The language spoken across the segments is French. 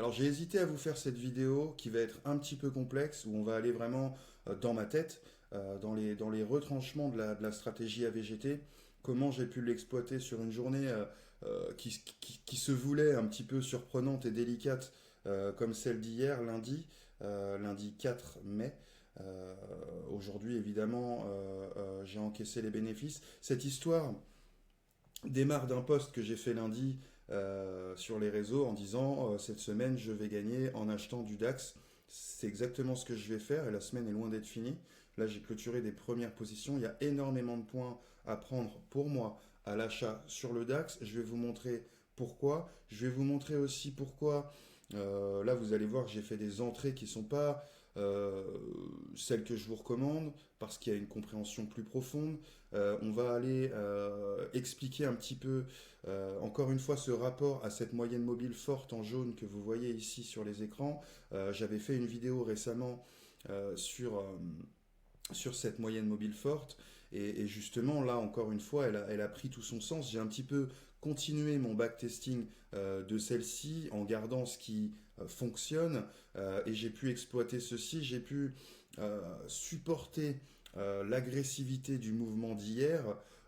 Alors j'ai hésité à vous faire cette vidéo qui va être un petit peu complexe, où on va aller vraiment dans ma tête, dans les retranchements de la stratégie AVGT, comment j'ai pu l'exploiter sur une journée qui se voulait un petit peu surprenante et délicate, comme celle d'hier, lundi 4 mai. Euh, Aujourd'hui, évidemment, j'ai encaissé les bénéfices. Cette histoire démarre d'un post que j'ai fait lundi sur les réseaux en disant cette semaine je vais gagner en achetant du DAX. C'est exactement ce que je vais faire et la semaine est loin d'être finie. Là j'ai clôturé des premières positions. Il y a énormément de points à prendre pour moi à l'achat sur le DAX. Je vais vous montrer pourquoi. Je vais vous montrer aussi pourquoi. Là vous allez voir que j'ai fait des entrées qui ne sont pas euh, celles que je vous recommande parce qu'il y a une compréhension plus profonde. On va aller expliquer un petit peu, encore une fois, ce rapport à cette moyenne mobile forte en jaune que vous voyez ici sur les écrans. J'avais fait une vidéo récemment sur cette moyenne mobile forte. Et justement, là, encore une fois, elle a pris tout son sens. J'ai un petit peu continué mon backtesting de celle-ci en gardant ce qui fonctionne et j'ai pu exploiter ceci. J'ai pu supporter l'agressivité du mouvement d'hier,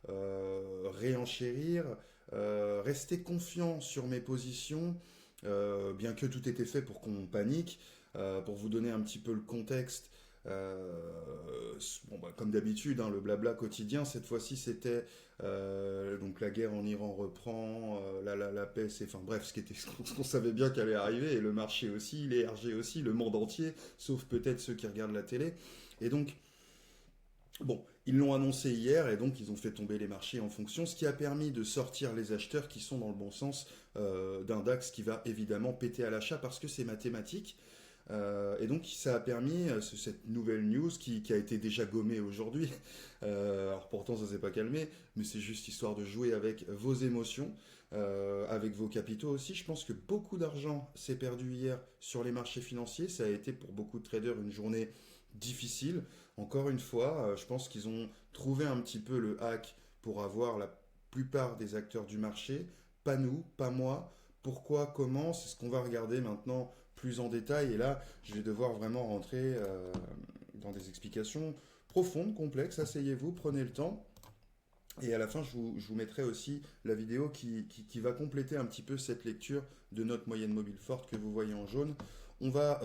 réenchérir, rester confiant sur mes positions, bien que tout était fait pour qu'on panique. Pour vous donner un petit peu le contexte, bon, bah, comme d'habitude, hein, le blabla quotidien, cette fois-ci c'était donc la guerre en Iran reprend, la paix, c'est, enfin bref, ce qu'on savait bien qu'elle allait arriver, et le marché aussi, les RG aussi, le monde entier, sauf peut-être ceux qui regardent la télé. Et donc, bon, ils l'ont annoncé hier et donc ils ont fait tomber les marchés en fonction, ce qui a permis de sortir les acheteurs qui sont dans le bon sens d'un DAX qui va évidemment péter à l'achat parce que c'est mathématique. Et donc ça a permis cette nouvelle news qui a été déjà gommée aujourd'hui. Alors pourtant ça s'est pas calmé, mais c'est juste histoire de jouer avec vos émotions, avec vos capitaux aussi. Je pense que beaucoup d'argent s'est perdu hier sur les marchés financiers. Ça a été pour beaucoup de traders une journée difficile. Encore une fois, je pense qu'ils ont trouvé un petit peu le hack pour avoir la plupart des acteurs du marché. Pas nous, pas moi. Pourquoi, comment, c'est ce qu'on va regarder maintenant plus en détail. Et là, je vais devoir vraiment rentrer dans des explications profondes, complexes. Asseyez-vous, prenez le temps. Et à la fin, je vous mettrai aussi la vidéo qui va compléter un petit peu cette lecture de notre moyenne mobile forte que vous voyez en jaune. On va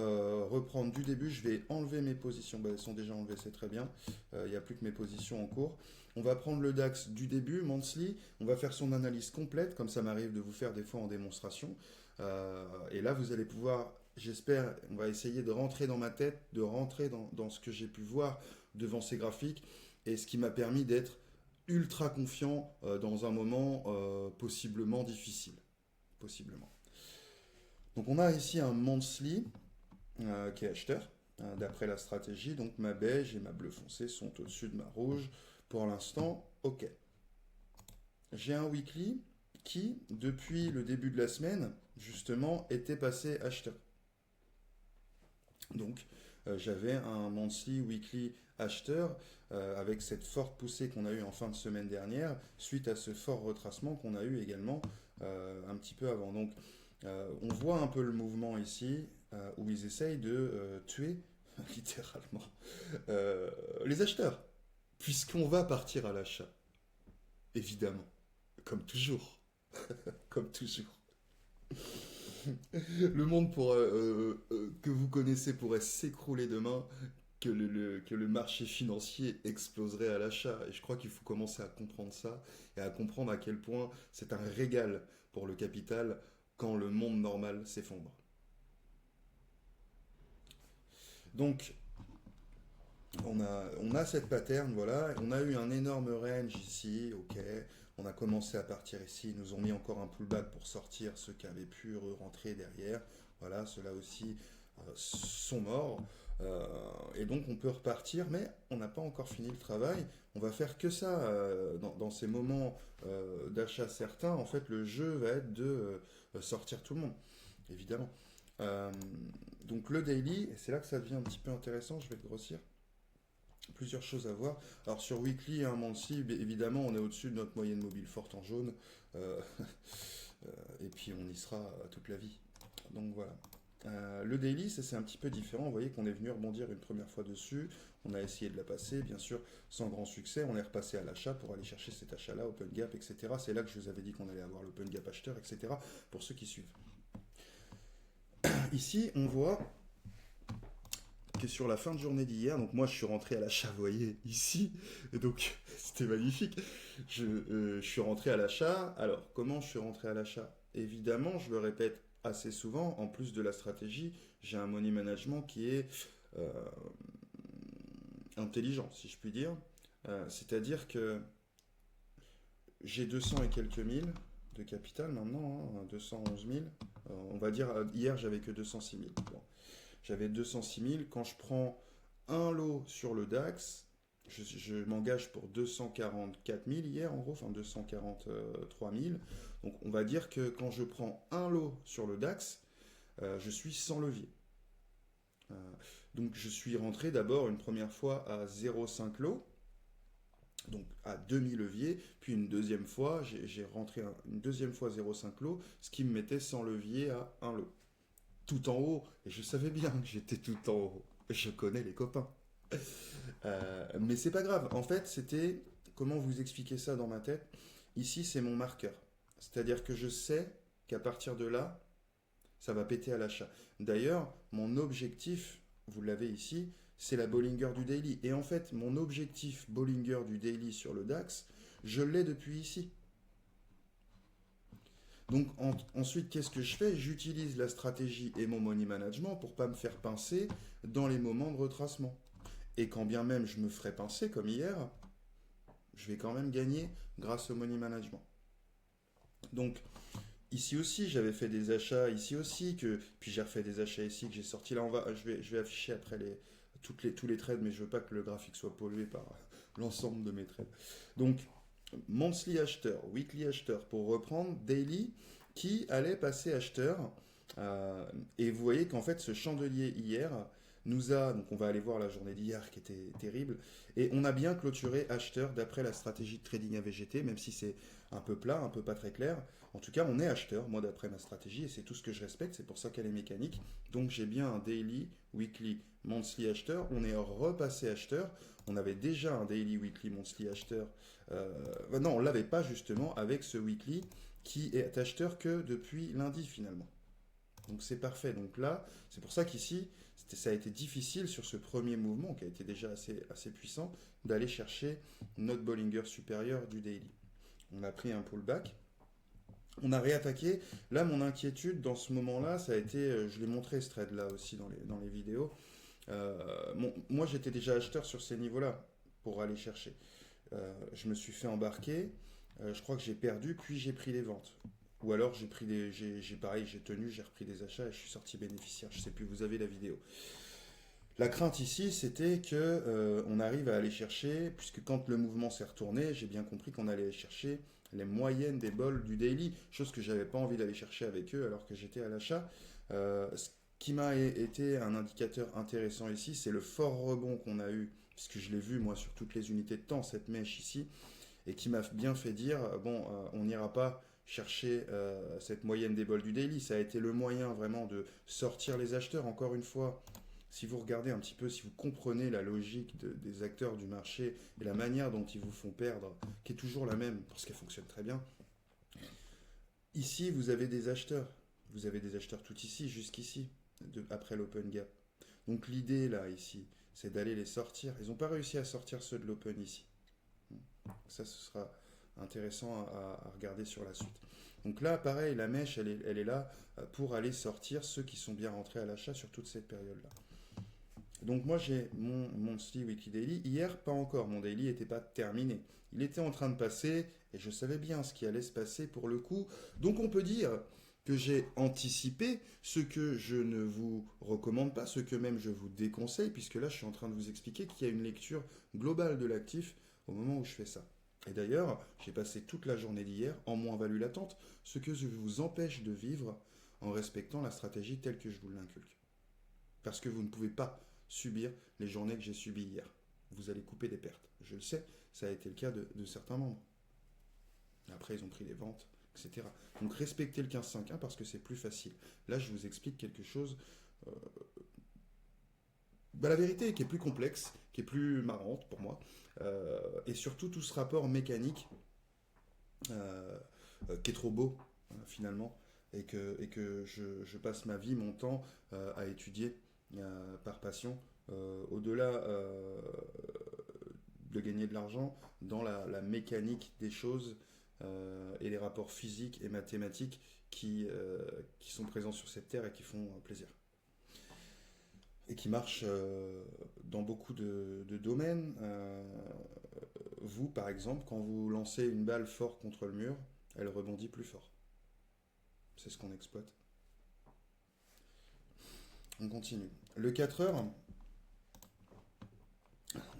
reprendre du début. Je vais enlever mes positions. Bah, elles sont déjà enlevées, c'est très bien. Il n'y a plus que mes positions en cours. On va prendre le DAX du début, monthly. On va faire son analyse complète, comme ça m'arrive de vous faire des fois en démonstration. Et là, vous allez pouvoir, j'espère, on va essayer de rentrer dans ma tête, de rentrer dans ce que j'ai pu voir devant ces graphiques et ce qui m'a permis d'être ultra confiant dans un moment possiblement difficile. Possiblement. Donc on a ici un monthly qui est acheteur, d'après la stratégie. Donc ma beige et ma bleu foncé sont au-dessus de ma rouge. Pour l'instant, ok. J'ai un weekly qui, depuis le début de la semaine, justement, était passé acheteur. Donc j'avais un monthly, weekly acheteur avec cette forte poussée qu'on a eue en fin de semaine dernière, suite à ce fort retracement qu'on a eu également un petit peu avant. Donc on voit un peu le mouvement ici où ils essayent de tuer littéralement les acheteurs, puisqu'on va partir à l'achat, évidemment, comme toujours, comme toujours. Le monde que vous connaissez pourrait s'écrouler demain, que le marché financier exploserait à l'achat. Et je crois qu'il faut commencer à comprendre ça et à comprendre à quel point c'est un régal pour le capital quand le monde normal s'effondre. Donc, on a cette pattern, voilà. On a eu un énorme range ici, ok. On a commencé à partir ici. Ils nous ont mis encore un pullback pour sortir ceux qui avaient pu rentrer derrière. Voilà, ceux-là aussi sont morts. Et donc on peut repartir, mais on n'a pas encore fini le travail. On va faire que ça dans ces moments d'achat certains. En fait, le jeu va être de sortir tout le monde, évidemment. Euh, donc le daily, et c'est là que ça devient un petit peu intéressant, je vais le grossir. Plusieurs choses à voir. Alors sur weekly et un monthly, évidemment, on est au-dessus de notre moyenne mobile forte en jaune. Et puis on y sera toute la vie. Donc voilà. Le daily, ça c'est un petit peu différent. Vous voyez qu'on est venu rebondir une première fois dessus. On a essayé de la passer, bien sûr, sans grand succès. On est repassé à l'achat pour aller chercher cet achat-là, open gap, etc. C'est là que je vous avais dit qu'on allait avoir l'open gap acheteur, etc. Pour ceux qui suivent. Ici, on voit que sur la fin de journée d'hier, donc moi je suis rentré à l'achat, vous voyez, ici, et donc c'était magnifique. Je suis rentré à l'achat. Alors, comment je suis rentré à l'achat? Évidemment, je le répète assez souvent, en plus de la stratégie, j'ai un money management qui est euh, intelligent, si je puis dire. C'est-à-dire que j'ai 200 et quelques mille de capital maintenant, hein, 211 000. On va dire, hier j'avais que 206 000. Bon. J'avais 206 000. Quand je prends un lot sur le DAX, je m'engage pour 244 000 hier en gros, enfin 243 000. Donc on va dire que quand je prends un lot sur le DAX, je suis sans levier. Euh, donc je suis rentré d'abord une première fois à 0,5 lot, donc à demi-levier, puis une deuxième fois, j'ai rentré une deuxième fois 0,5 lot, ce qui me mettait sans levier à un lot. Tout en haut, et je savais bien que j'étais tout en haut. Je connais les copains. Mais c'est pas grave. En fait, c'était, comment vous expliquer ça dans ma tête? Ici, c'est mon marqueur. C'est-à-dire que je sais qu'à partir de là, ça va péter à l'achat. D'ailleurs, mon objectif, vous l'avez ici, c'est la Bollinger du daily. Et en fait, mon objectif Bollinger du daily sur le DAX, je l'ai depuis ici. Donc ensuite, qu'est-ce que je fais? J'utilise la stratégie et mon money management pour pas me faire pincer dans les moments de retracement. Et quand bien même je me ferais pincer comme hier, je vais quand même gagner grâce au money management. Donc ici aussi, j'avais fait des achats, ici aussi, puis j'ai refait des achats ici que j'ai sortis. Là, je vais afficher après tous les trades, mais je veux pas que le graphique soit pollué par l'ensemble de mes trades. Donc, monthly acheteur, weekly acheteur, pour reprendre, daily, qui allait passer acheteur. Et vous voyez qu'en fait, ce chandelier hier donc on va aller voir la journée d'hier qui était terrible, et on a bien clôturé acheteur d'après la stratégie de trading AVGT, même si c'est un peu plat, un peu pas très clair. En tout cas, on est acheteur, moi d'après ma stratégie, et c'est tout ce que je respecte, c'est pour ça qu'elle est mécanique. Donc j'ai bien un daily, weekly, monthly acheteur, on est repassé acheteur, on avait déjà un daily, weekly, monthly acheteur. Non, on l'avait pas justement avec ce weekly qui est acheteur que depuis lundi finalement. Donc c'est parfait. Donc là, c'est pour ça qu'ici, ça a été difficile sur ce premier mouvement qui a été déjà assez puissant d'aller chercher notre Bollinger supérieur du daily. On a pris un pullback. On a réattaqué. Là, mon inquiétude dans ce moment-là, ça a été, je l'ai montré ce trade-là aussi dans les vidéos. Moi, j'étais déjà acheteur sur ces niveaux-là pour aller chercher. Je me suis fait embarquer. Je crois que j'ai perdu, puis j'ai pris les ventes. Ou alors pareil, j'ai tenu, j'ai repris des achats et je suis sorti bénéficiaire. Je sais plus, vous avez la vidéo. La crainte ici, c'était que on arrive à aller chercher, puisque quand le mouvement s'est retourné, j'ai bien compris qu'on allait chercher les moyennes des bols du daily, chose que j'avais pas envie d'aller chercher avec eux alors que j'étais à l'achat. Ce qui m'a été un indicateur intéressant ici, c'est le fort rebond qu'on a eu, puisque je l'ai vu moi sur toutes les unités de temps, cette mèche ici, et qui m'a bien fait dire, bon, on n'ira pas chercher cette moyenne des bols du daily. Ça a été le moyen vraiment de sortir les acheteurs. Encore une fois, si vous regardez un petit peu, si vous comprenez la logique des acteurs du marché et la manière dont ils vous font perdre, qui est toujours la même, parce qu'elle fonctionne très bien, ici vous avez des acheteurs. Vous avez des acheteurs tout ici, jusqu'ici, après l'open gap. Donc l'idée là, ici, c'est d'aller les sortir. Ils n'ont pas réussi à sortir ceux de l'open ici. Ça, ce sera intéressant à regarder sur la suite. Donc là, pareil, la mèche, elle est là pour aller sortir ceux qui sont bien rentrés à l'achat sur toute cette période-là. Donc moi, j'ai mon monthly, weekly, daily. Hier, pas encore. Mon daily n'était pas terminé. Il était en train de passer et je savais bien ce qui allait se passer pour le coup. Donc on peut dire que j'ai anticipé ce que je ne vous recommande pas, ce que même je vous déconseille, puisque là, je suis en train de vous expliquer qu'il y a une lecture globale de l'actif au moment où je fais ça. Et d'ailleurs, j'ai passé toute la journée d'hier en moins-value latente, ce que je vous empêche de vivre en respectant la stratégie telle que je vous l'inculque. Parce que vous ne pouvez pas subir les journées que j'ai subies hier. Vous allez couper des pertes. Je le sais, ça a été le cas de certains membres. Après, ils ont pris les ventes etc. Donc respectez le 15-5-1 parce que c'est plus facile. Là, je vous explique quelque chose, euh, la vérité qui est plus complexe, qui est plus marrante pour moi, et surtout tout ce rapport mécanique euh, qui est trop beau finalement, et que je passe ma vie, mon temps à étudier par passion, au-delà de gagner de l'argent, dans la mécanique des choses et les rapports physiques et mathématiques qui sont présents sur cette terre et qui font plaisir. Et qui marchent dans beaucoup de domaines. Vous, par exemple, quand vous lancez une balle fort contre le mur, elle rebondit plus fort. C'est ce qu'on exploite. On continue. Le 4 heures,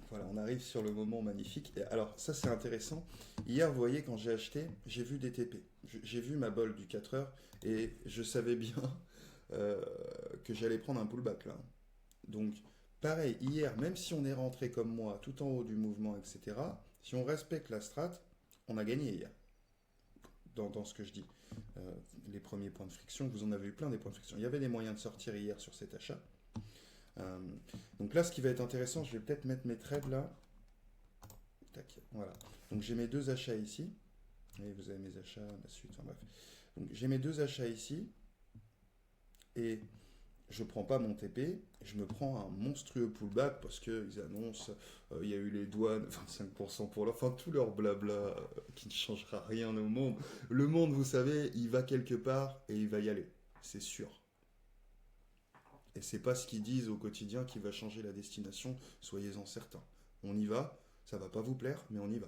voilà, on arrive sur le moment magnifique. Et alors, ça c'est intéressant. Hier, vous voyez, quand j'ai acheté, j'ai vu des TP. J'ai vu ma bolle du 4 heures et je savais bien euh, que j'allais prendre un pullback là. Donc, pareil, hier, même si on est rentré comme moi tout en haut du mouvement, etc., si on respecte la strat, on a gagné hier, dans ce que je dis. Les premiers points de friction, vous en avez eu plein des points de friction. Il y avait des moyens de sortir hier sur cet achat. Euh, donc là, ce qui va être intéressant, je vais peut-être mettre mes trades là. Tac, voilà. Donc j'ai mes deux achats ici. Et vous avez mes achats, la suite, enfin bref. Donc j'ai mes deux achats ici. Et je prends pas mon TP, je me prends un monstrueux pullback parce qu'ils annoncent, il y a eu les douanes, 25% pour leur, enfin tout leur blabla qui ne changera rien au monde. Le monde, vous savez, il va quelque part et il va y aller, c'est sûr. Et c'est pas ce qu'ils disent au quotidien qui va changer la destination, soyez-en certains. On y va, ça va pas vous plaire, mais on y va.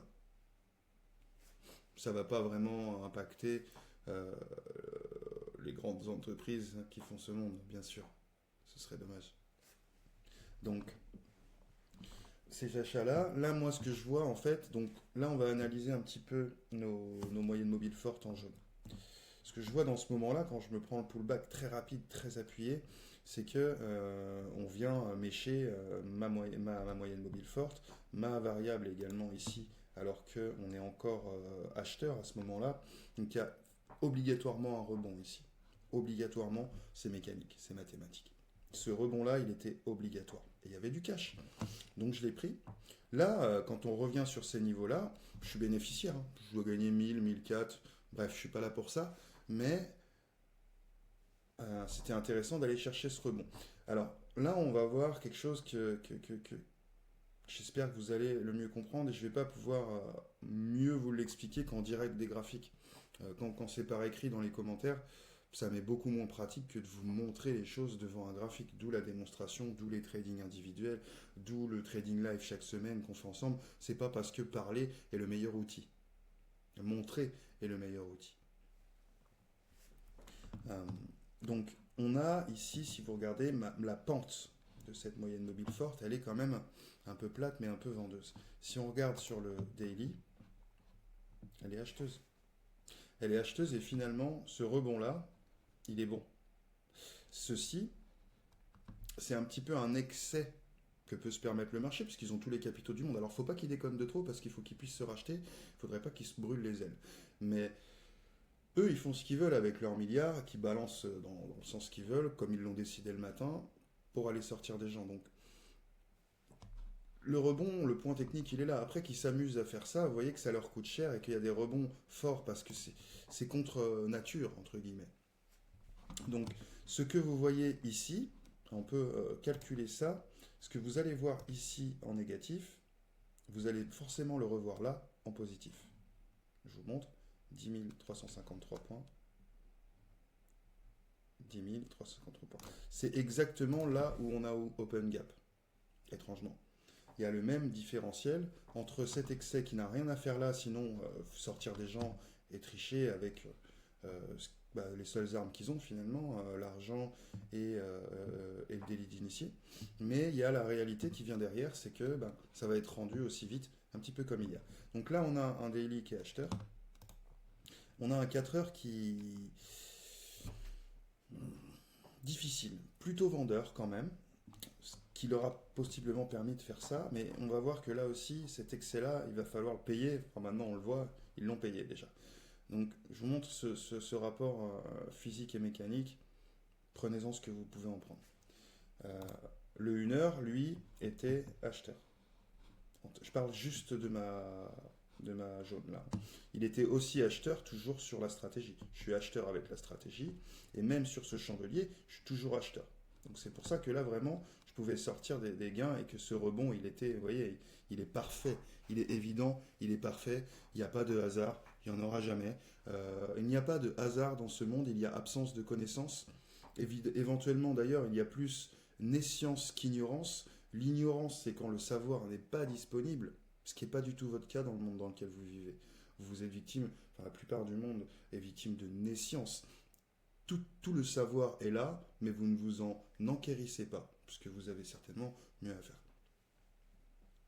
Ça va pas vraiment impacter euh, les grandes entreprises qui font ce monde, bien sûr. Ce serait dommage. Donc, ces achats-là, là, moi, ce que je vois, en fait, donc là, on va analyser un petit peu nos moyennes mobiles fortes en jaune. Ce que je vois dans ce moment-là, quand je me prends le pullback très rapide, très appuyé, c'est que on vient mécher ma moyenne mobile forte, ma variable également ici, alors qu'on est encore acheteur à ce moment-là. Donc il y a obligatoirement un rebond ici. Obligatoirement, c'est mécanique, c'est mathématique. Ce rebond-là, il était obligatoire. Et il y avait du cash. Donc je l'ai pris. Là, quand on revient sur ces niveaux-là, je suis bénéficiaire, hein. Je dois gagner 1000, 1004. Bref, je suis pas là pour ça. Mais c'était intéressant d'aller chercher ce rebond. Alors là, on va voir quelque chose que j'espère que vous allez le mieux comprendre et je ne vais pas pouvoir mieux vous l'expliquer qu'en direct des graphiques. Quand c'est par écrit dans les commentaires, ça m'est beaucoup moins pratique que de vous montrer les choses devant un graphique, d'où la démonstration, d'où les tradings individuels, d'où le trading live chaque semaine qu'on fait ensemble. C'est pas parce que parler est le meilleur outil. Montrer est le meilleur outil. Euh, donc, on a ici, si vous regardez, la pente de cette moyenne mobile forte, elle est quand même un peu plate, mais un peu vendeuse. Si on regarde sur le daily, elle est acheteuse. Elle est acheteuse et finalement, ce rebond-là, il est bon. Ceci, c'est un petit peu un excès que peut se permettre le marché, puisqu'ils ont tous les capitaux du monde. Alors, il ne faut pas qu'ils déconnent de trop, parce qu'il faut qu'ils puissent se racheter. Il ne faudrait pas qu'ils se brûlent les ailes. Mais eux, ils font ce qu'ils veulent avec leurs milliards, qui balancent dans le sens qu'ils veulent, comme ils l'ont décidé le matin, pour aller sortir des gens. Donc, le rebond, le point technique, il est là. Après qu'ils s'amusent à faire ça, vous voyez que ça leur coûte cher et qu'il y a des rebonds forts parce que c'est contre nature, entre guillemets. Donc, ce que vous voyez ici, on peut calculer ça. Ce que vous allez voir ici en négatif, vous allez forcément le revoir là en positif. Je vous montre. 10 353 points. 10 353 points. C'est exactement là où on a open gap, étrangement. Il y a le même différentiel entre cet excès qui n'a rien à faire là, sinon sortir des gens et tricher avec les seules armes qu'ils ont finalement, l'argent et le délit d'initié. Mais il y a la réalité qui vient derrière, c'est que ça va être rendu aussi vite, un petit peu comme il y a. Donc là, on a un daily qui est acheteur. On a un 4 heures qui difficile, plutôt vendeur quand même, ce qui leur a possiblement permis de faire ça, mais on va voir que là aussi, cet excès-là, il va falloir le payer. Enfin, maintenant, on le voit, ils l'ont payé déjà. Donc, je vous montre ce rapport physique et mécanique. Prenez-en ce que vous pouvez en prendre. Euh, le Huneur, lui, était acheteur. Je parle juste de ma jaune là. Il était aussi acheteur, toujours sur la stratégie. Je suis acheteur avec la stratégie, et même sur ce chandelier, je suis toujours acheteur. Donc c'est pour ça que là, vraiment, je pouvais sortir des gains et que ce rebond, il était, vous voyez, il est parfait, il est évident, il est parfait, il n'y a pas de hasard, il n'y en aura jamais. Il n'y a pas de hasard dans ce monde, il y a absence de connaissance. Éventuellement, d'ailleurs, il y a plus nescience qu'ignorance. L'ignorance, c'est quand le savoir n'est pas disponible, ce qui n'est pas du tout votre cas dans le monde dans lequel vous vivez. Vous êtes victime, enfin la plupart du monde est victime de nescience. Tout le savoir est là, mais vous ne vous en enquérissez pas, parce que vous avez certainement mieux à faire.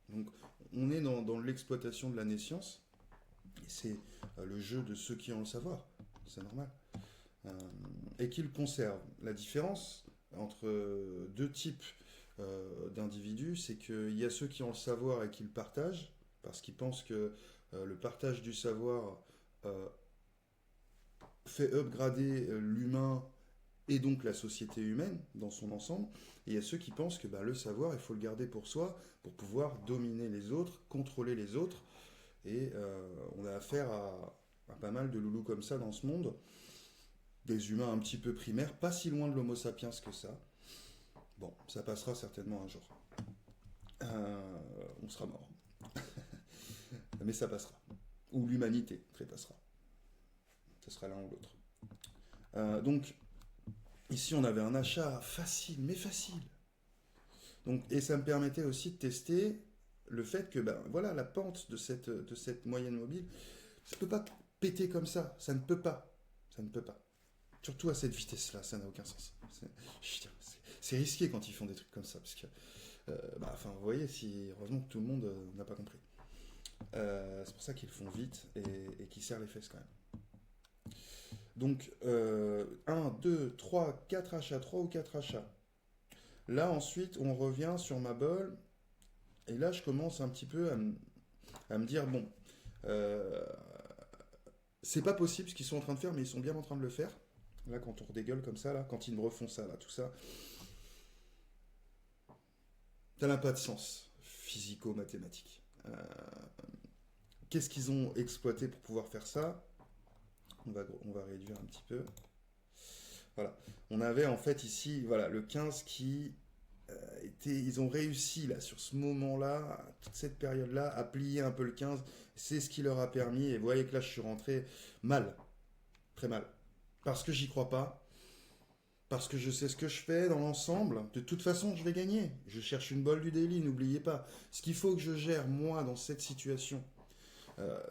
Donc on est dans l'exploitation de la nescience, et c'est le jeu de ceux qui ont le savoir, c'est normal. Euh, et qu'ils conservent. La différence entre deux types d'individus, c'est qu'il y a ceux qui ont le savoir et qui le partagent, parce qu'ils pensent que le partage du savoir euh, fait upgrader l'humain et donc la société humaine dans son ensemble. Et il y a ceux qui pensent que le savoir, il faut le garder pour soi, pour pouvoir dominer les autres, contrôler les autres. Et on a affaire à pas mal de loulous comme ça dans ce monde. Des humains un petit peu primaires, pas si loin de l'homo sapiens que ça. Bon, ça passera certainement un jour. On sera mort. Mais ça passera. Ou l'humanité trépassera. Ce sera l'un ou l'autre. Donc, ici, on avait un achat facile, mais facile. Donc, et ça me permettait aussi de tester le fait que, voilà, la pente de cette moyenne mobile, ça ne peut pas péter comme ça. Ça ne peut pas. Ça ne peut pas. Surtout à cette vitesse-là, ça n'a aucun sens. C'est risqué quand ils font des trucs comme ça, parce que, vous voyez, heureusement que tout le monde n'a pas compris. C'est pour ça qu'ils le font vite et qu'ils serrent les fesses quand même. Donc, 1, 2, 3, 4 achats, 3 ou 4 achats. Là, ensuite, on revient sur ma bolle, et là, je commence un petit peu à me dire, bon, euh, c'est pas possible ce qu'ils sont en train de faire, mais ils sont bien en train de le faire. Là, quand on redégueule comme ça, là, quand ils me refont ça, là, tout ça, ça n'a pas de sens physico-mathématique. Qu'est-ce qu'ils ont exploité pour pouvoir faire ça? On va réduire un petit peu. Voilà. On avait en fait ici, voilà, le 15 qui était. Ils ont réussi là, sur ce moment-là, toute cette période-là, à plier un peu le 15. C'est ce qui leur a permis. Et vous voyez que là, je suis rentré mal. Très mal. Parce que j'y crois pas. Parce que je sais ce que je fais dans l'ensemble. De toute façon, je vais gagner. Je cherche une bolle du daily, n'oubliez pas. Ce qu'il faut que je gère, moi, dans cette situation,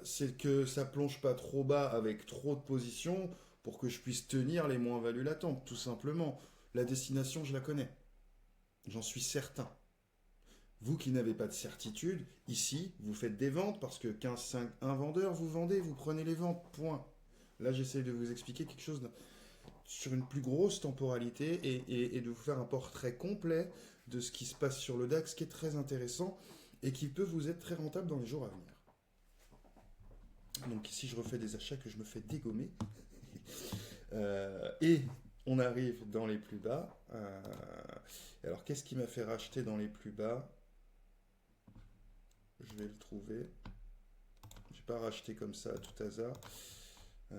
c'est que ça plonge pas trop bas avec trop de positions pour que je puisse tenir les moins-values latentes, tout simplement. La destination, je la connais. J'en suis certain. Vous qui n'avez pas de certitude, ici, vous faites des ventes parce que 15, 5, un vendeur, vous vendez, vous prenez les ventes, point. Là, j'essaie de vous expliquer quelque chose sur une plus grosse temporalité et de vous faire un portrait complet de ce qui se passe sur le DAX, qui est très intéressant et qui peut vous être très rentable dans les jours à venir. Donc ici, je refais des achats que je me fais dégommer. Et on arrive dans les plus bas. Alors, qu'est-ce qui m'a fait racheter dans les plus bas? Je vais le trouver. Je n'ai pas racheté comme ça à tout hasard. Je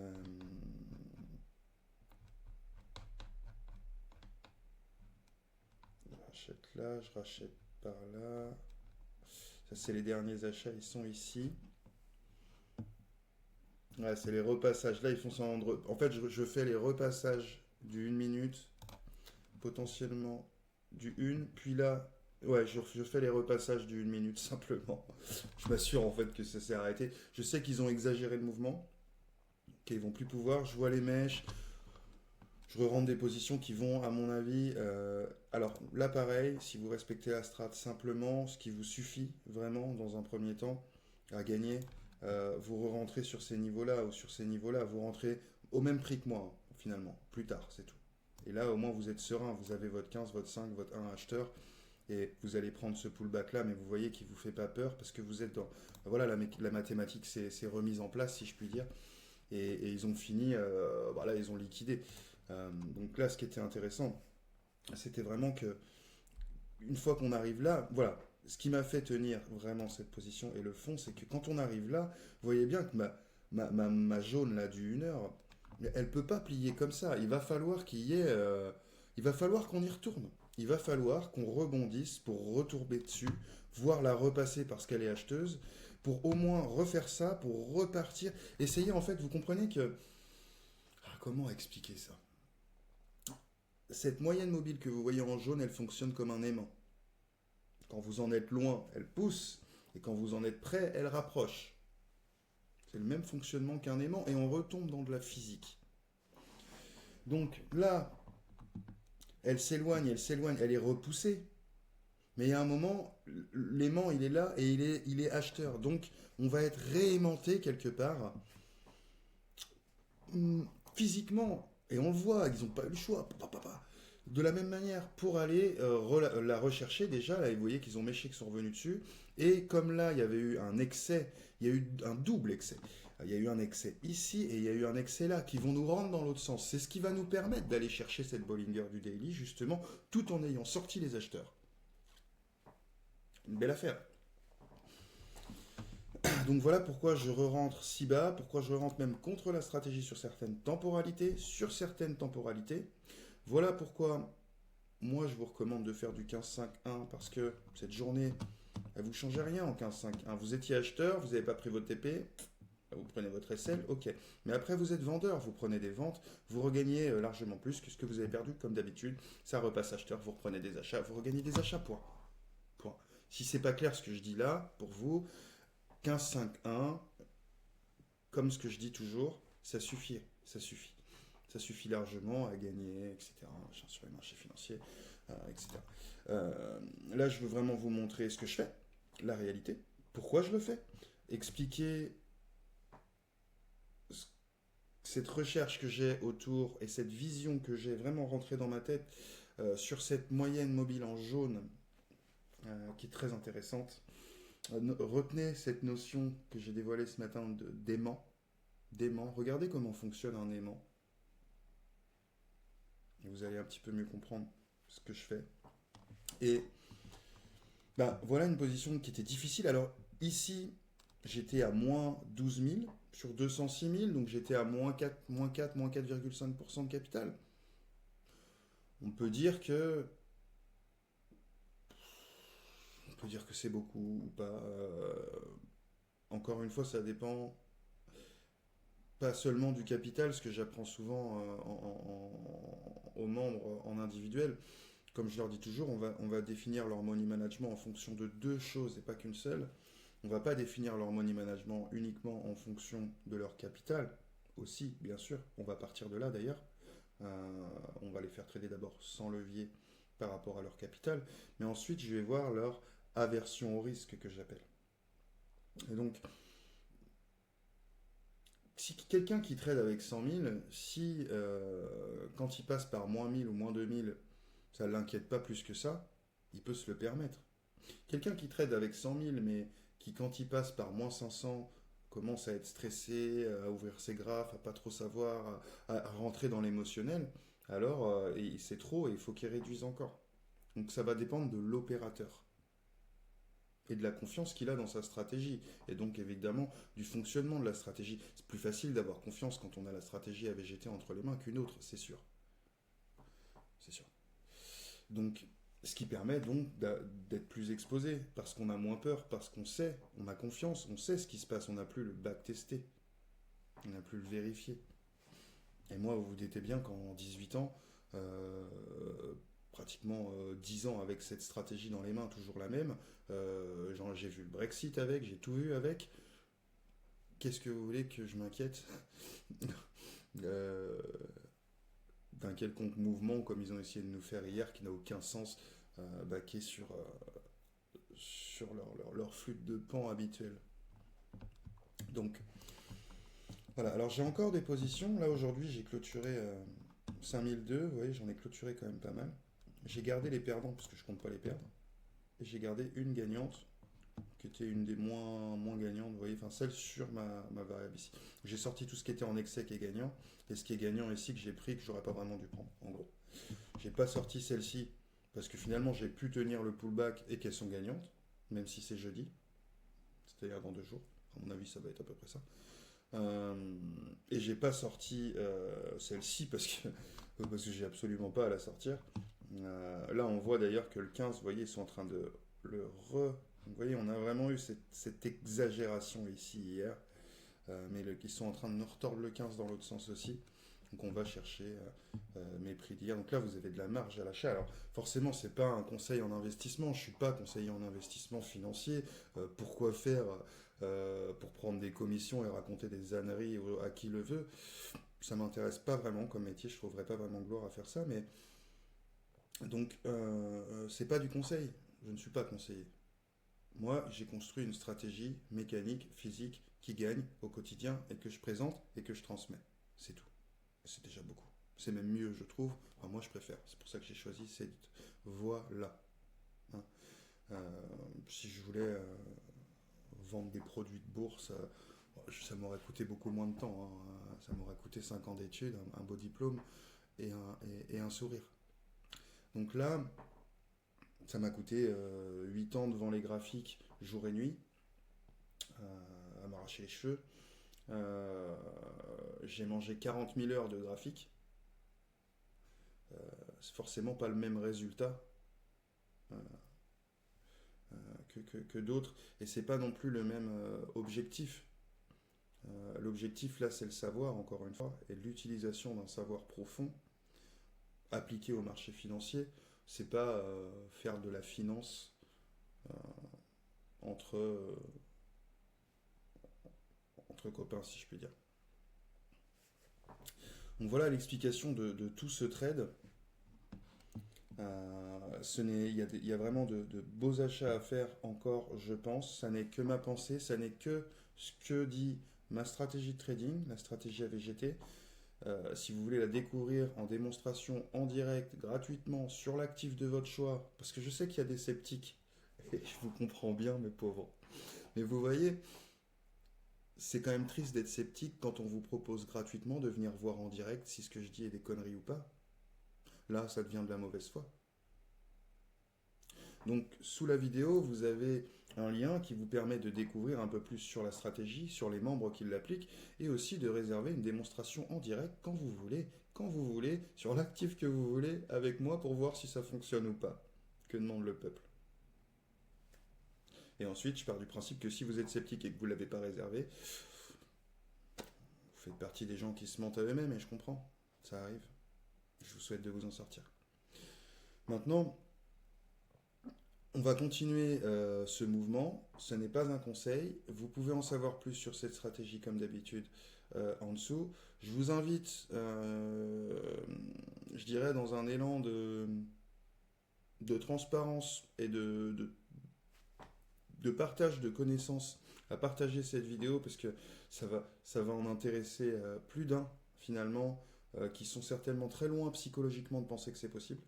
rachète là, je rachète par là. Ça, c'est les derniers achats, ils sont ici. Ouais, c'est les repassages. Là, ils font ça en fait, je fais les repassages du 1 minute, potentiellement du 1, puis là, ouais, je fais les repassages du 1 minute simplement. Je m'assure en fait que ça s'est arrêté. Je sais qu'ils ont exagéré le mouvement, qu'ils vont plus pouvoir. Je vois les mèches, je re-rentre des positions qui vont, à mon avis. Alors là, pareil, si vous respectez la strat simplement, ce qui vous suffit vraiment dans un premier temps à gagner, vous re-rentrez sur ces niveaux-là ou sur ces niveaux-là, vous rentrez au même prix que moi, finalement, plus tard, c'est tout. Et là, au moins, vous êtes serein, vous avez votre 15, votre 5, votre 1 acheteur, et vous allez prendre ce pullback-là, mais vous voyez qu'il ne vous fait pas peur, parce que vous êtes dans... Voilà, la mathématique s'est remise en place, si je puis dire. et ils ont fini, voilà, ils ont liquidé. Donc là, ce qui était intéressant, c'était vraiment que une fois qu'on arrive là, voilà, ce qui m'a fait tenir vraiment cette position et le fond, c'est que quand on arrive là, vous voyez bien que ma jaune là du 1 heure, elle peut pas plier comme ça. Il va falloir qu'il y ait, il va falloir qu'on y retourne. Il va falloir qu'on rebondisse pour retomber dessus, voire la repasser parce qu'elle est acheteuse, pour au moins refaire ça, pour repartir. Essayez en fait, vous comprenez que... comment expliquer ça? Cette moyenne mobile que vous voyez en jaune, elle fonctionne comme un aimant. Quand vous en êtes loin, elle pousse, et quand vous en êtes près, elle rapproche. C'est le même fonctionnement qu'un aimant, et on retombe dans de la physique. Donc là, elle s'éloigne, elle est repoussée. Mais il y a un moment, l'aimant, il est là et il est acheteur. Donc, on va être réaimanté quelque part, physiquement. Et on le voit, ils n'ont pas eu le choix. De la même manière, pour aller la rechercher, déjà, là, vous voyez qu'ils ont méché, qui sont revenus dessus. Et comme là, il y avait eu un excès, il y a eu un double excès. Il y a eu un excès ici et il y a eu un excès là qui vont nous rendre dans l'autre sens. C'est ce qui va nous permettre d'aller chercher cette Bollinger du daily, justement, tout en ayant sorti les acheteurs. Une belle affaire. Donc voilà pourquoi je re-rentre si bas, pourquoi je rentre même contre la stratégie sur certaines temporalités, Voilà pourquoi moi je vous recommande de faire du 15-5-1 parce que cette journée, elle vous change rien en 15-5-1. Vous étiez acheteur, vous n'avez pas pris votre TP, vous prenez votre SL, ok. Mais après vous êtes vendeur, vous prenez des ventes, vous regagnez largement plus que ce que vous avez perdu comme d'habitude. Ça repasse acheteur, vous reprenez des achats, vous regagnez des achats, point. Point. Si c'est pas clair ce que je dis là, pour vous, 15-5-1, comme ce que je dis toujours, ça suffit, ça suffit. Ça suffit largement à gagner, etc. Sur les marchés financiers, etc. Là, je veux vraiment vous montrer ce que je fais, la réalité, pourquoi je le fais, expliquer cette recherche que j'ai autour et cette vision que j'ai vraiment rentrée dans ma tête sur cette moyenne mobile en jaune qui est très intéressante. Retenez cette notion que j'ai dévoilée ce matin d'aimant. D'aimant. Regardez comment fonctionne un aimant. Et vous allez un petit peu mieux comprendre ce que je fais. Et bah, voilà une position qui était difficile. Alors ici, j'étais à moins 12 000 sur 206 000, donc j'étais à moins 4, moins 4, moins 4,5% de capital. On peut dire que c'est beaucoup ou pas. Encore une fois, ça dépend pas seulement du capital, ce que j'apprends souvent aux membres en individuel. Comme je leur dis toujours, on va définir leur money management en fonction de deux choses et pas qu'une seule. On ne va pas définir leur money management uniquement en fonction de leur capital, aussi, bien sûr. On va partir de là d'ailleurs. On va les faire trader d'abord sans levier par rapport à leur capital, mais ensuite je vais voir leur aversion au risque que j'appelle. Et donc, si quelqu'un qui trade avec 100 000, si quand il passe par moins 1000 ou moins 2000, ça ne l'inquiète pas plus que ça, il peut se le permettre. Quelqu'un qui trade avec 100 000, mais qui quand il passe par moins 500, commence à être stressé, à ouvrir ses graphes, à pas trop savoir, à rentrer dans l'émotionnel, alors c'est trop et il faut qu'il réduise encore. Donc ça va dépendre de l'opérateur et de la confiance qu'il a dans sa stratégie, et donc évidemment du fonctionnement de la stratégie. C'est plus facile d'avoir confiance quand on a la stratégie à VGT entre les mains qu'une autre, c'est sûr. C'est sûr. Donc, ce qui permet donc d'être plus exposé, parce qu'on a moins peur, parce qu'on sait, on a confiance, on sait ce qui se passe, on n'a plus le back-testé, on n'a plus le vérifié. Et moi, vous vous doutez bien qu'en 18 ans, pratiquement 10 ans avec cette stratégie dans les mains, toujours la même, j'ai vu le Brexit avec, j'ai tout vu avec. Qu'est-ce que vous voulez que je m'inquiète d'un quelconque mouvement comme ils ont essayé de nous faire hier qui n'a aucun sens, baqué sur leur flûte de pan habituelle. Donc voilà, alors j'ai encore des positions. Là aujourd'hui j'ai clôturé 5002, vous voyez, j'en ai clôturé quand même pas mal. J'ai gardé les perdants parce que je compte pas les perdre. Et j'ai gardé une gagnante qui était une des moins gagnantes, vous voyez, enfin celle sur ma variable ici. J'ai sorti tout ce qui était en excès qui est gagnant, et ce qui est gagnant ici que j'ai pris, que j'aurais pas vraiment dû prendre, en gros. J'ai pas sorti celle-ci, parce que finalement j'ai pu tenir le pullback et qu'elles sont gagnantes, même si c'est jeudi, c'est-à-dire dans 2 jours. À mon avis, ça va être à peu près ça. Et j'ai pas sorti celle-ci parce que j'ai absolument pas à la sortir. Là, on voit d'ailleurs que le 15, vous voyez, ils sont en train de le re. Vous voyez, on a vraiment eu cette exagération ici hier, mais ils sont en train de nous retordre le 15 dans l'autre sens aussi. Donc on va chercher mes prix d'hier. Donc là, vous avez de la marge à l'achat. Alors forcément, c'est pas un conseil en investissement. Je suis pas conseiller en investissement financier. Pourquoi faire pour prendre des commissions et raconter des âneries à qui le veut? Ça m'intéresse pas vraiment comme métier. Je trouverais pas vraiment gloire à faire ça. Mais donc c'est pas du conseil. Je ne suis pas conseiller. Moi, j'ai construit une stratégie mécanique, physique, qui gagne au quotidien et que je présente et que je transmets. C'est tout. C'est déjà beaucoup. C'est même mieux, je trouve. Enfin, moi, je préfère. C'est pour ça que j'ai choisi cette voie-là. Hein. Si je voulais vendre des produits de bourse, ça m'aurait coûté beaucoup moins de temps. Hein. Ça m'aurait coûté 5 ans d'études, un beau diplôme et un sourire. Donc là, ça m'a coûté 8 ans devant les graphiques, jour et nuit, à m'arracher les cheveux. J'ai mangé 40 000 heures de graphique. C'est forcément pas le même résultat euh, que d'autres. Et c'est pas non plus le même objectif. L'objectif là, c'est le savoir, encore une fois, et l'utilisation d'un savoir profond appliqué au marché financier. C'est pas faire de la finance euh, entre, entre copains, si je puis dire. Donc voilà l'explication de tout ce trade. Il y a vraiment de beaux achats à faire encore, je pense. Ça n'est que ma pensée, ça n'est que ce que dit ma stratégie de trading, la stratégie AVGT. Si vous voulez la découvrir en démonstration en direct, gratuitement, sur l'actif de votre choix, parce que je sais qu'il y a des sceptiques, et je vous comprends bien, mes pauvres. Mais vous voyez, c'est quand même triste d'être sceptique quand on vous propose gratuitement de venir voir en direct si ce que je dis est des conneries ou pas. Là, ça devient de la mauvaise foi. Donc, sous la vidéo, vous avez un lien qui vous permet de découvrir un peu plus sur la stratégie, sur les membres qui l'appliquent, et aussi de réserver une démonstration en direct quand vous voulez, sur l'actif que vous voulez, avec moi pour voir si ça fonctionne ou pas. Que demande le peuple? Et ensuite, je pars du principe que si vous êtes sceptique et que vous ne l'avez pas réservé, vous faites partie des gens qui se mentent à eux-mêmes, et je comprends. Ça arrive. Je vous souhaite de vous en sortir. Maintenant, on va continuer ce mouvement. Ce n'est pas un conseil. Vous pouvez en savoir plus sur cette stratégie comme d'habitude en dessous. Je vous invite, je dirais, dans un élan de transparence et de partage de connaissances, à partager cette vidéo parce que ça va en intéresser plus d'un finalement, qui sont certainement très loin psychologiquement de penser que c'est possible.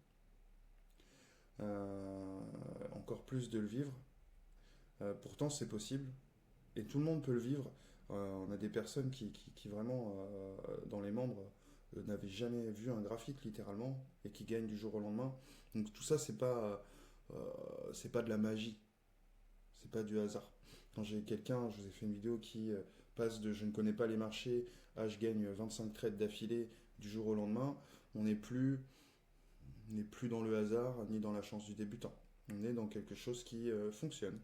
Encore plus de le vivre. Pourtant, c'est possible. Et tout le monde peut le vivre. On a des personnes qui vraiment, dans les membres, n'avaient jamais vu un graphique, littéralement, et qui gagnent du jour au lendemain. Donc tout ça, c'est pas de la magie. C'est pas du hasard. Quand j'ai quelqu'un, je vous ai fait une vidéo qui passe de je ne connais pas les marchés à je gagne 25 trades d'affilée du jour au lendemain, on n'est plus dans le hasard ni dans la chance du débutant. On est dans quelque chose qui fonctionne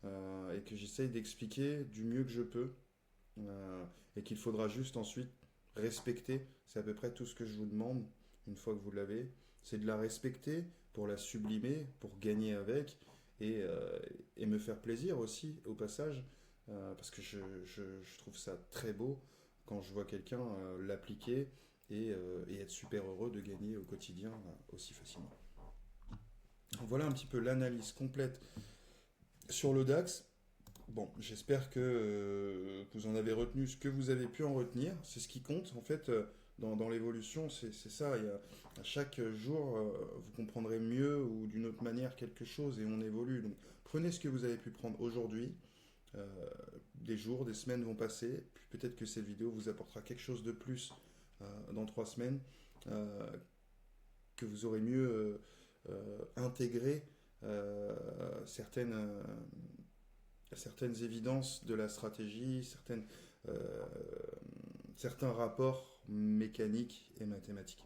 et que j'essaye d'expliquer du mieux que je peux et qu'il faudra juste ensuite respecter. C'est à peu près tout ce que je vous demande une fois que vous l'avez. C'est de la respecter pour la sublimer, pour gagner avec et me faire plaisir aussi au passage parce que je trouve ça très beau quand je vois quelqu'un l'appliquer et être super heureux de gagner au quotidien aussi facilement. Voilà un petit peu l'analyse complète sur le DAX. Bon, j'espère que vous en avez retenu ce que vous avez pu en retenir. C'est ce qui compte. En fait, dans l'évolution, c'est ça. À chaque jour, vous comprendrez mieux ou d'une autre manière quelque chose et on évolue. Donc prenez ce que vous avez pu prendre aujourd'hui. Euh, des jours, des semaines vont passer. Puis peut-être que cette vidéo vous apportera quelque chose de plus dans 3 semaines, euh, que vous aurez mieux intégré certaines, certaines évidences de la stratégie, euh, certains rapports mécaniques et mathématiques.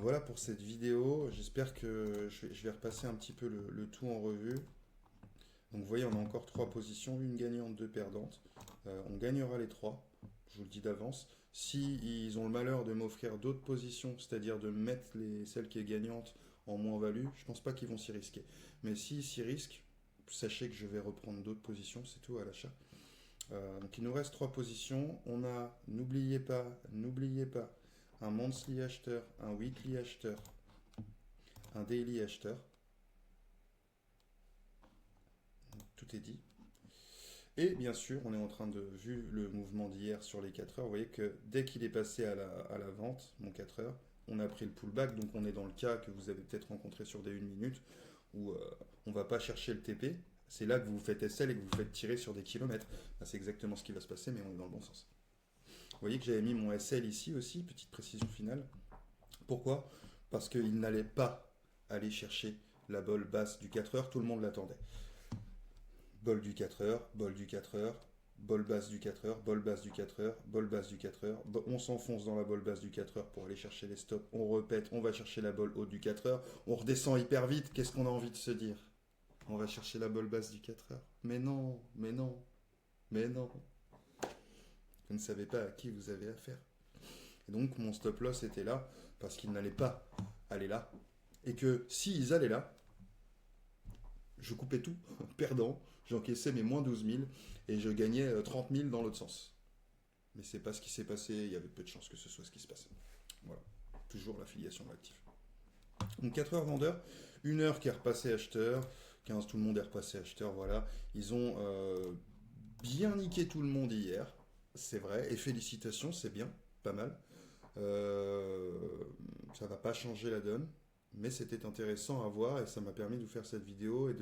Voilà pour cette vidéo. J'espère que je vais repasser un petit peu le tout en revue. Donc vous voyez, on a encore 3 positions, une gagnante, 2 perdantes. On gagnera les 3, je vous le dis d'avance. Si ils ont le malheur de m'offrir d'autres positions, c'est-à-dire de mettre celle qui est gagnante en moins-value, je pense pas qu'ils vont s'y risquer. Mais s'ils s'y risquent, sachez que je vais reprendre d'autres positions, c'est tout à l'achat. Donc il nous reste 3 positions. On a, n'oubliez pas, un monthly acheteur, un weekly acheteur, un daily acheteur. Tout est dit. Et bien sûr, on est en train de, vu le mouvement d'hier sur les 4 heures, vous voyez que dès qu'il est passé à la vente, mon 4 heures, on a pris le pullback. Donc on est dans le cas que vous avez peut-être rencontré sur des 1 minute où on ne va pas chercher le TP. C'est là que vous faites SL et que vous faites tirer sur des kilomètres. Ben, c'est exactement ce qui va se passer, mais on est dans le bon sens. Vous voyez que j'avais mis mon SL ici aussi, petite précision finale. Pourquoi? Parce qu'il n'allait pas aller chercher la bolle basse du 4 heures, tout le monde l'attendait. Bol du 4 heures, bol du 4 heures, bol basse du 4 heures, bol basse du 4 heures, bol basse du 4 heures. On s'enfonce dans la bol basse du 4 heures pour aller chercher les stops. On répète, on va chercher la bol haute du 4 heures. On redescend hyper vite. Qu'est-ce qu'on a envie de se dire? On va chercher la bol basse du 4 heures. Mais non, mais non, mais non. Vous ne savez pas à qui vous avez affaire. Et donc mon stop loss était là parce qu'ils n'allaient pas aller là. Et que s'ils allaient là, je coupais tout, perdant, j'encaissais mes moins 12 000 et je gagnais 30 000 dans l'autre sens. Mais c'est pas ce qui s'est passé, il y avait peu de chances que ce soit ce qui se passe. Voilà, toujours l'affiliation de l'actif. Donc 4 heures vendeur, 1 heure qui est repassé acheteur, 15 tout le monde est repassé acheteur, voilà. Ils ont bien niqué tout le monde hier, c'est vrai, et félicitations, c'est bien, pas mal. Ça va pas changer la donne, mais c'était intéressant à voir et ça m'a permis de vous faire cette vidéo et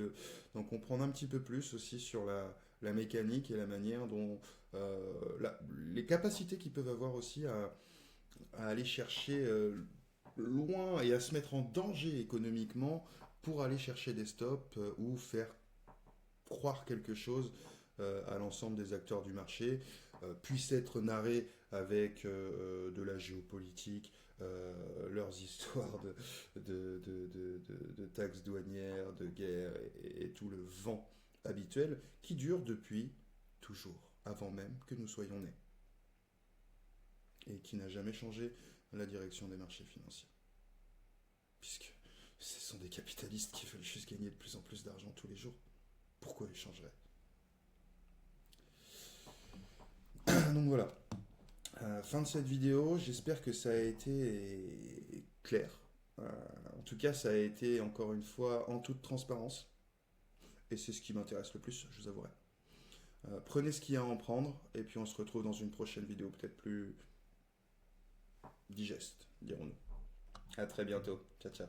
d'en comprendre un petit peu plus aussi sur la mécanique et la manière dont les capacités qu'ils peuvent avoir aussi à aller chercher loin et à se mettre en danger économiquement pour aller chercher des stops ou faire croire quelque chose à l'ensemble des acteurs du marché, puisse être narré avec de la géopolitique, leurs histoires de taxes douanières, de guerre et tout le vent habituel qui dure depuis toujours, avant même que nous soyons nés, et qui n'a jamais changé la direction des marchés financiers. Puisque ce sont des capitalistes qui veulent juste gagner de plus en plus d'argent tous les jours. Pourquoi ils changeraient? Donc voilà. Fin de cette vidéo, j'espère que ça a été clair. En tout cas, ça a été encore une fois en toute transparence. Et c'est ce qui m'intéresse le plus, je vous avouerai. Prenez ce qu'il y a à en prendre, et puis on se retrouve dans une prochaine vidéo peut-être plus digeste, dirons-nous. À très bientôt. Ciao, ciao.